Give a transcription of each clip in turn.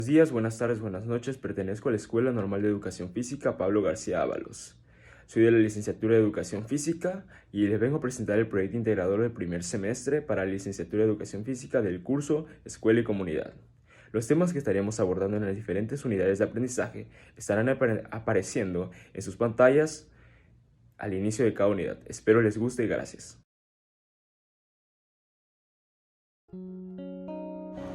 Buenos días, buenas tardes, buenas noches. Pertenezco a la Escuela Normal de Educación Física Pablo García Ábalos. Soy de la Licenciatura de Educación Física y les vengo a presentar el proyecto integrador del primer semestre para la Licenciatura de Educación Física del curso Escuela y Comunidad. Los temas que estaremos abordando en las diferentes unidades de aprendizaje estarán apareciendo en sus pantallas al inicio de cada unidad. Espero les guste y gracias.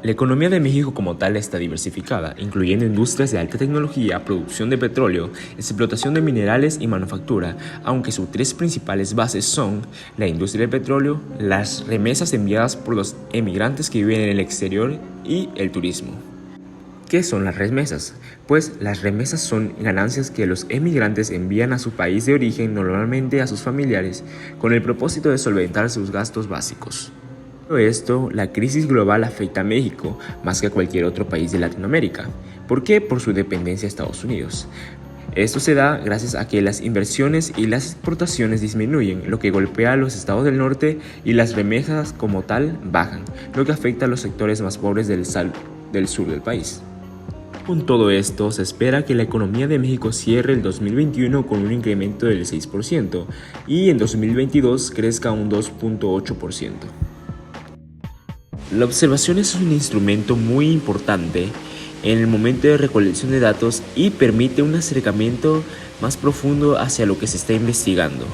La economía de México como tal está diversificada, incluyendo industrias de alta tecnología, producción de petróleo, explotación de minerales y manufactura, aunque sus tres principales bases son la industria del petróleo, las remesas enviadas por los emigrantes que viven en el exterior y el turismo. ¿Qué son las remesas? Pues las remesas son ganancias que los emigrantes envían a su país de origen, normalmente a sus familiares, con el propósito de solventar sus gastos básicos. Por esto, la crisis global afecta a México más que a cualquier otro país de Latinoamérica. ¿Por qué? Por su dependencia a Estados Unidos. Esto se da gracias a que las inversiones y las exportaciones disminuyen, lo que golpea a los estados del norte y las remesas como tal bajan, lo que afecta a los sectores más pobres del sur del país. Con todo esto, se espera que la economía de México cierre el 2021 con un incremento del 6% y en 2022 crezca un 2.8%. La observación es un instrumento muy importante en el momento de recolección de datos y permite un acercamiento más profundo hacia lo que se está investigando.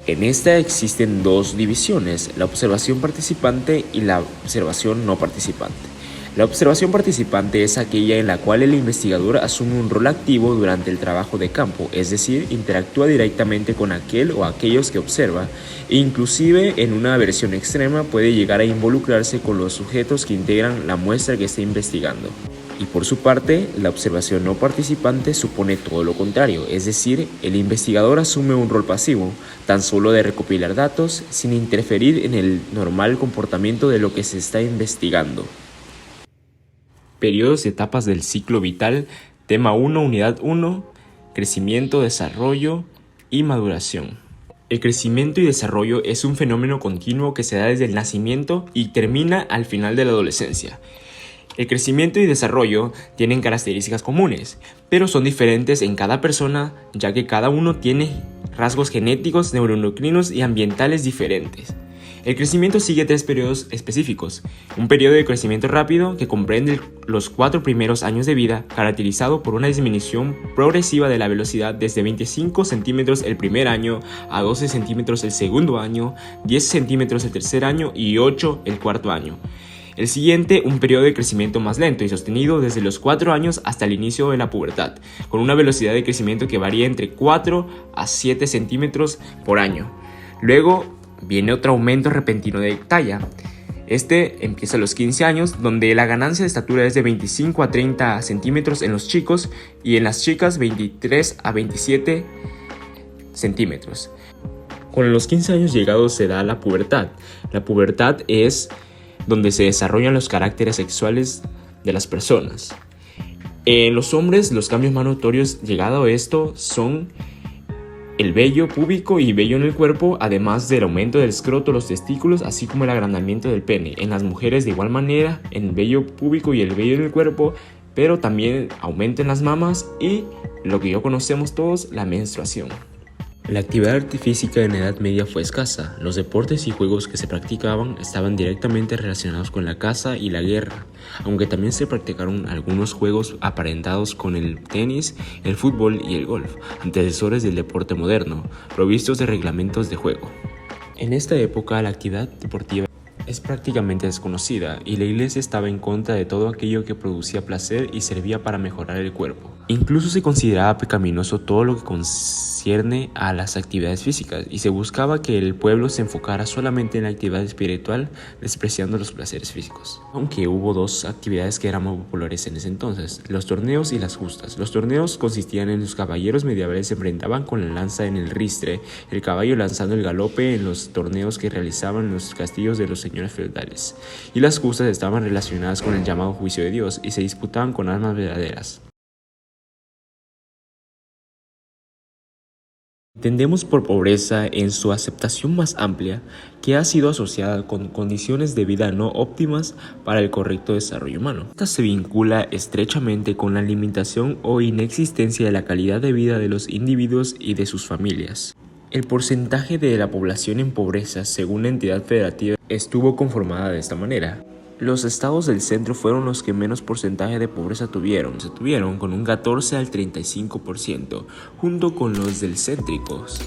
En esta existen dos divisiones, la observación participante y la observación no participante. La observación participante es aquella en la cual el investigador asume un rol activo durante el trabajo de campo, es decir, interactúa directamente con aquel o aquellos que observa e inclusive en una versión extrema puede llegar a involucrarse con los sujetos que integran la muestra que está investigando. Y por su parte, la observación no participante supone todo lo contrario, es decir, el investigador asume un rol pasivo, tan solo de recopilar datos sin interferir en el normal comportamiento de lo que se está investigando. Periodos y etapas del ciclo vital, tema 1, unidad 1, crecimiento, desarrollo y maduración. El crecimiento y desarrollo es un fenómeno continuo que se da desde el nacimiento y termina al final de la adolescencia. El crecimiento y desarrollo tienen características comunes, pero son diferentes en cada persona, ya que cada uno tiene rasgos genéticos, neuroendocrinos y ambientales diferentes. El crecimiento sigue tres periodos específicos. Un periodo de crecimiento rápido que comprende los 4 primeros años de vida, caracterizado por una disminución progresiva de la velocidad desde 25 centímetros el primer año a 12 centímetros el segundo año, 10 centímetros el tercer año y 8 el cuarto año. El siguiente, un periodo de crecimiento más lento y sostenido desde los 4 años hasta el inicio de la pubertad, con una velocidad de crecimiento que varía entre 4 a 7 centímetros por año. Luego viene otro aumento repentino de talla. Este empieza a los 15 años, donde la ganancia de estatura es de 25 a 30 centímetros en los chicos y en las chicas 23 a 27 centímetros. Con los 15 años llegados se da la pubertad. La pubertad es donde se desarrollan los caracteres sexuales de las personas. En los hombres, los cambios más notorios llegado a esto son el vello púbico y vello en el cuerpo, además del aumento del escroto, los testículos, así como el agrandamiento del pene. En las mujeres, de igual manera, el vello púbico y el vello en el cuerpo, pero también aumento en las mamas y lo que ya conocemos todos, la menstruación. La actividad física en la Edad Media fue escasa. Los deportes y juegos que se practicaban estaban directamente relacionados con la caza y la guerra, aunque también se practicaron algunos juegos aparentados con el tenis, el fútbol y el golf, antecesores del deporte moderno, provistos de reglamentos de juego. En esta época la actividad deportiva es prácticamente desconocida y la iglesia estaba en contra de todo aquello que producía placer y servía para mejorar el cuerpo. Incluso se consideraba pecaminoso todo lo que concierne a las actividades físicas y se buscaba que el pueblo se enfocara solamente en la actividad espiritual, despreciando los placeres físicos. Aunque hubo dos actividades que eran muy populares en ese entonces, los torneos y las justas. Los torneos consistían en los caballeros medievales se enfrentaban con la lanza en el ristre, el caballo lanzando el galope en los torneos que realizaban en los castillos de los señores feudales. Y las justas estaban relacionadas con el llamado juicio de Dios y se disputaban con armas verdaderas. Entendemos por pobreza en su aceptación más amplia que ha sido asociada con condiciones de vida no óptimas para el correcto desarrollo humano. Esta se vincula estrechamente con la limitación o inexistencia de la calidad de vida de los individuos y de sus familias. El porcentaje de la población en pobreza, según la entidad federativa, estuvo conformada de esta manera. Los estados del centro fueron los que menos porcentaje de pobreza tuvieron. Se tuvieron con un 14 al 35%, junto con los del céntricos,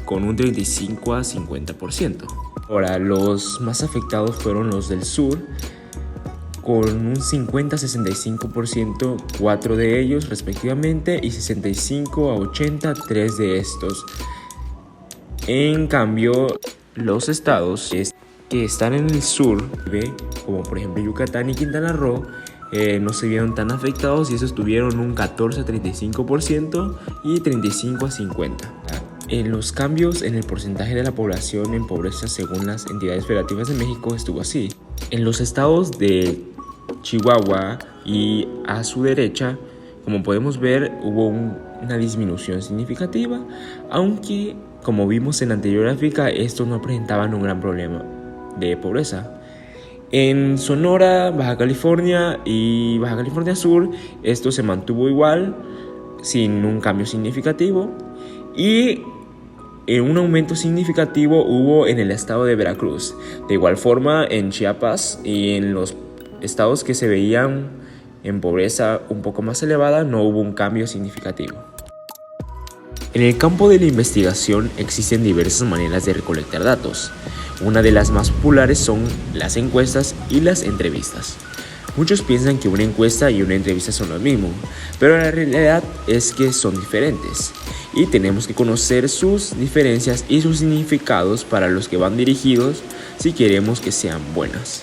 con un 35 a 50%. Ahora, los más afectados fueron los del sur, con un 50 a 65%, 4 de ellos respectivamente, y 65 a 80, 3 de estos. En cambio, los estados que están en el sur, como por ejemplo Yucatán y Quintana Roo, no se vieron tan afectados y esos tuvieron un 14 a 35% y 35 a 50%. En los cambios en el porcentaje de la población en pobreza según las entidades federativas de México estuvo así. En los estados de Chihuahua y a su derecha, como podemos ver, hubo una disminución significativa, aunque como vimos en la anterior gráfica, estos no presentaban un gran problema de pobreza. En Sonora, Baja California y Baja California Sur, esto se mantuvo igual, sin un cambio significativo, y un aumento significativo hubo en el estado de Veracruz. De igual forma, en Chiapas y en los estados que se veían en pobreza un poco más elevada, no hubo un cambio significativo. En el campo de la investigación existen diversas maneras de recolectar datos. Una de las más populares son las encuestas y las entrevistas. Muchos piensan que una encuesta y una entrevista son lo mismo, pero la realidad es que son diferentes y tenemos que conocer sus diferencias y sus significados para los que van dirigidos si queremos que sean buenas.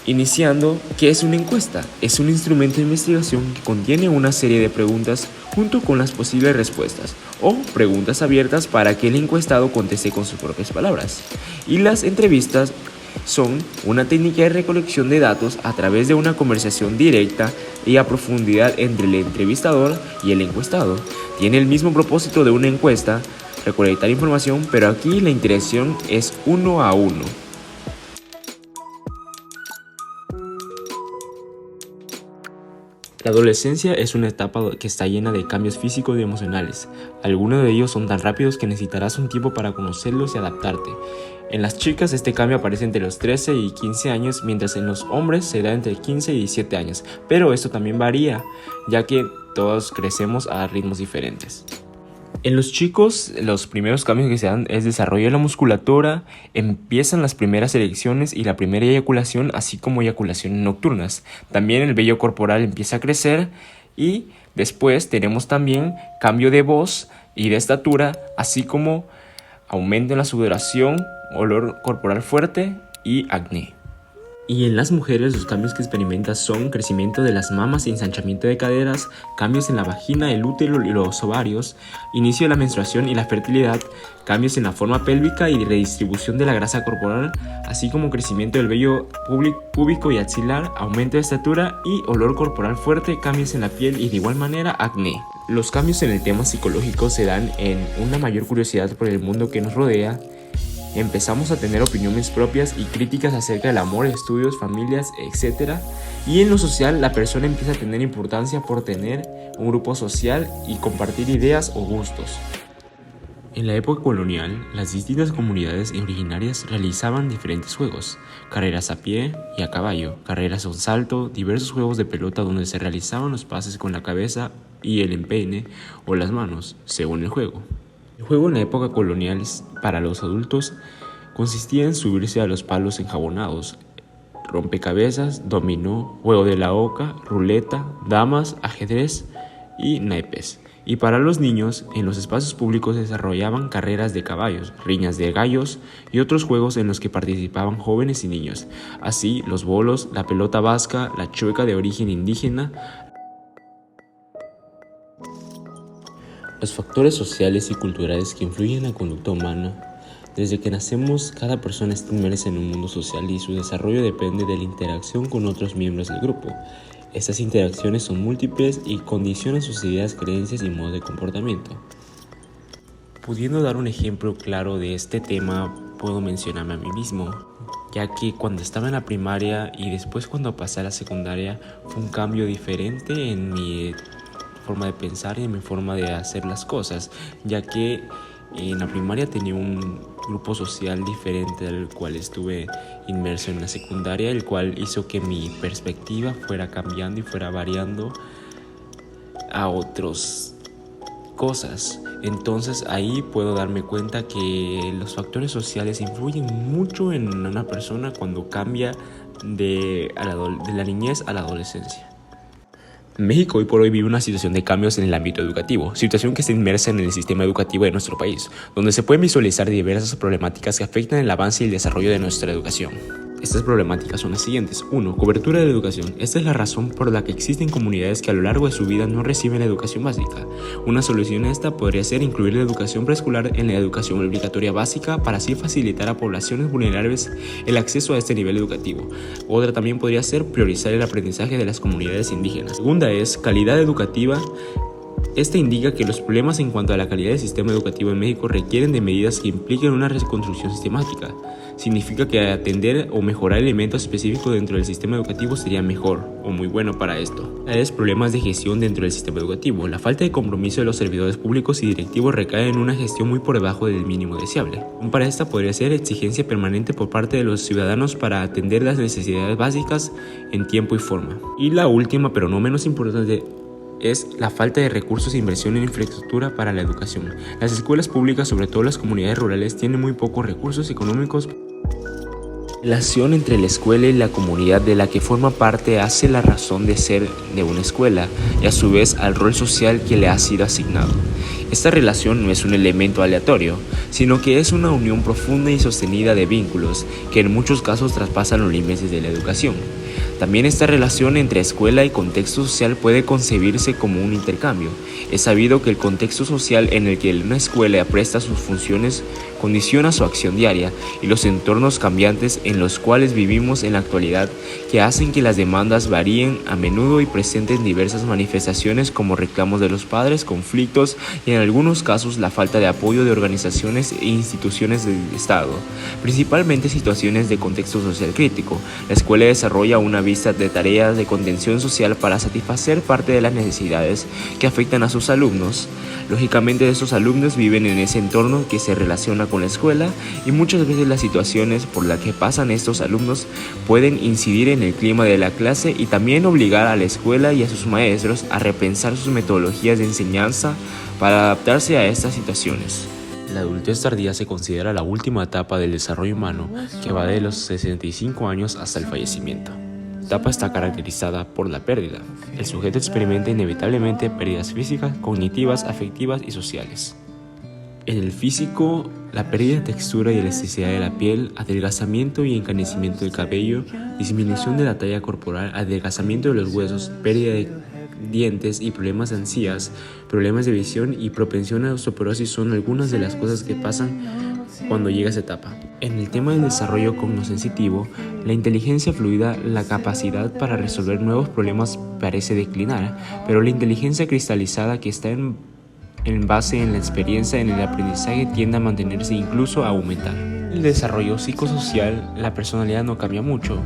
Iniciando, ¿qué es una encuesta? Es un instrumento de investigación que contiene una serie de preguntas junto con las posibles respuestas o preguntas abiertas para que el encuestado conteste con sus propias palabras. Y las entrevistas son una técnica de recolección de datos a través de una conversación directa y a profundidad entre el entrevistador y el encuestado. Tiene el mismo propósito de una encuesta, recolectar información, pero aquí la interacción es uno a uno. La adolescencia es una etapa que está llena de cambios físicos y emocionales. Algunos de ellos son tan rápidos que necesitarás un tiempo para conocerlos y adaptarte. En las chicas este cambio aparece entre los 13 y 15 años, mientras en los hombres se da entre 15 y 17 años. Pero esto también varía, ya que todos crecemos a ritmos diferentes. En los chicos, los primeros cambios que se dan es desarrollo de la musculatura, empiezan las primeras erecciones y la primera eyaculación, así como eyaculaciones nocturnas. También el vello corporal empieza a crecer y después tenemos también cambio de voz y de estatura, así como aumento en la sudoración, olor corporal fuerte y acné. Y en las mujeres los cambios que experimentan son crecimiento de las mamas y ensanchamiento de caderas, cambios en la vagina, el útero y los ovarios, inicio de la menstruación y la fertilidad, cambios en la forma pélvica y redistribución de la grasa corporal, así como crecimiento del vello púbico y axilar, aumento de estatura y olor corporal fuerte, cambios en la piel y de igual manera acné. Los cambios en el tema psicológico se dan en una mayor curiosidad por el mundo que nos rodea. Empezamos a tener opiniones propias y críticas acerca del amor, estudios, familias, etc. Y en lo social, la persona empieza a tener importancia por tener un grupo social y compartir ideas o gustos. En la época colonial, las distintas comunidades originarias realizaban diferentes juegos, carreras a pie y a caballo, carreras a un salto, diversos juegos de pelota donde se realizaban los pases con la cabeza y el empeine o las manos, según el juego. El juego en la época colonial para los adultos consistía en subirse a los palos enjabonados, rompecabezas, dominó, juego de la oca, ruleta, damas, ajedrez y naipes. Y para los niños, en los espacios públicos se desarrollaban carreras de caballos, riñas de gallos y otros juegos en los que participaban jóvenes y niños. Así, los bolos, la pelota vasca, la chueca de origen indígena. Los factores sociales y culturales que influyen en la conducta humana. Desde que nacemos, cada persona está inmersa en un mundo social y su desarrollo depende de la interacción con otros miembros del grupo. Estas interacciones son múltiples y condicionan sus ideas, creencias y modos de comportamiento. Pudiendo dar un ejemplo claro de este tema, puedo mencionarme a mí mismo, ya que cuando estaba en la primaria y después cuando pasé a la secundaria fue un cambio diferente en mi forma de pensar y en mi forma de hacer las cosas, ya que en la primaria tenía un grupo social diferente al cual estuve inmerso en la secundaria, el cual hizo que mi perspectiva fuera cambiando y fuera variando a otras cosas. Entonces ahí puedo darme cuenta que los factores sociales influyen mucho en una persona cuando cambia de la niñez a la adolescencia. México hoy por hoy vive una situación de cambios en el ámbito educativo, situación que está inmersa en el sistema educativo de nuestro país, donde se pueden visualizar diversas problemáticas que afectan el avance y el desarrollo de nuestra educación. Estas problemáticas son las siguientes. 1. Cobertura de la educación. Esta es la razón por la que existen comunidades que a lo largo de su vida no reciben la educación básica. Una solución a esta podría ser incluir la educación preescolar en la educación obligatoria básica para así facilitar a poblaciones vulnerables el acceso a este nivel educativo. Otra también podría ser priorizar el aprendizaje de las comunidades indígenas. Segunda es calidad educativa. Esta indica que los problemas en cuanto a la calidad del sistema educativo en México requieren de medidas que impliquen una reconstrucción sistemática. Significa que atender o mejorar elementos específicos dentro del sistema educativo sería mejor o muy bueno para esto. Tales problemas de gestión dentro del sistema educativo. La falta de compromiso de los servidores públicos y directivos recae en una gestión muy por debajo del mínimo deseable. Para esta podría ser exigencia permanente por parte de los ciudadanos para atender las necesidades básicas en tiempo y forma. Y la última, pero no menos importante, es la falta de recursos e inversión en infraestructura para la educación. Las escuelas públicas, sobre todo las comunidades rurales, tienen muy pocos recursos económicos. La relación entre la escuela y la comunidad de la que forma parte hace la razón de ser de una escuela y a su vez al rol social que le ha sido asignado. Esta relación no es un elemento aleatorio, sino que es una unión profunda y sostenida de vínculos que en muchos casos traspasan los límites de la educación. También esta relación entre escuela y contexto social puede concebirse como un intercambio. Es sabido que el contexto social en el que una escuela presta sus funciones condiciona su acción diaria y los entornos cambiantes en los cuales vivimos en la actualidad, que hacen que las demandas varíen a menudo y presenten diversas manifestaciones como reclamos de los padres, conflictos y en algunos casos la falta de apoyo de organizaciones e instituciones del Estado, principalmente situaciones de contexto social crítico. La escuela desarrolla una lista de tareas de contención social para satisfacer parte de las necesidades que afectan a sus alumnos. Lógicamente, estos alumnos viven en ese entorno que se relaciona con la escuela y muchas veces las situaciones por las que pasan estos alumnos pueden incidir en el clima de la clase y también obligar a la escuela y a sus maestros a repensar sus metodologías de enseñanza para adaptarse a estas situaciones. La adultez tardía se considera la última etapa del desarrollo humano, que va de los 65 años hasta el fallecimiento. La etapa está caracterizada por la pérdida. El sujeto experimenta inevitablemente pérdidas físicas, cognitivas, afectivas y sociales. En el físico, la pérdida de textura y elasticidad de la piel, adelgazamiento y encanecimiento del cabello, disminución de la talla corporal, adelgazamiento de los huesos, pérdida de dientes y problemas de encías, problemas de visión y propensión a osteoporosis son algunas de las cosas que pasan cuando llega esa etapa. En el tema del desarrollo cognoscitivo, la inteligencia fluida, la capacidad para resolver nuevos problemas parece declinar, pero la inteligencia cristalizada que está en base en la experiencia en el aprendizaje tiende a mantenerse e incluso a aumentar. En el desarrollo psicosocial, la personalidad no cambia mucho,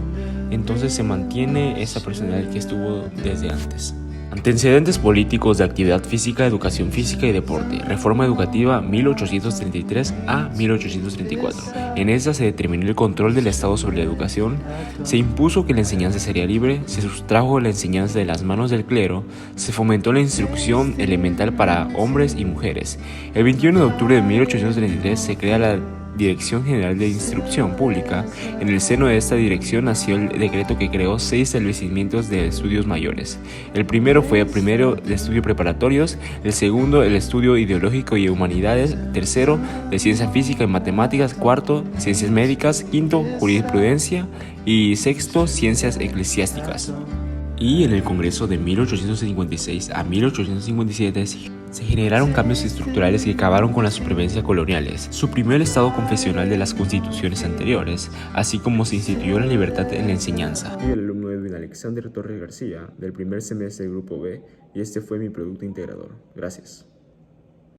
entonces se mantiene esa personalidad que estuvo desde antes. Antecedentes políticos de actividad física, educación física y deporte. Reforma educativa 1833 a 1834. En esta se determinó el control del Estado sobre la educación, se impuso que la enseñanza sería libre, se sustrajo la enseñanza de las manos del clero, se fomentó la instrucción elemental para hombres y mujeres. El 21 de octubre de 1833 se crea la Dirección General de Instrucción Pública. En el seno de esta dirección nació el decreto que creó 6 establecimientos de estudios mayores. El primero fue el primero de estudios preparatorios, el segundo el estudio ideológico y humanidades, tercero de ciencia física y matemáticas, cuarto ciencias médicas, quinto jurisprudencia y sexto ciencias eclesiásticas. Y en el Congreso de 1856 a 1857 se generaron cambios estructurales que acabaron con las supremacias coloniales. Suprimió el estado confesional de las constituciones anteriores, así como se instituyó la libertad en la enseñanza. Soy el alumno Edwin Alexander Torres García, del primer semestre del Grupo B, y este fue mi producto integrador. Gracias.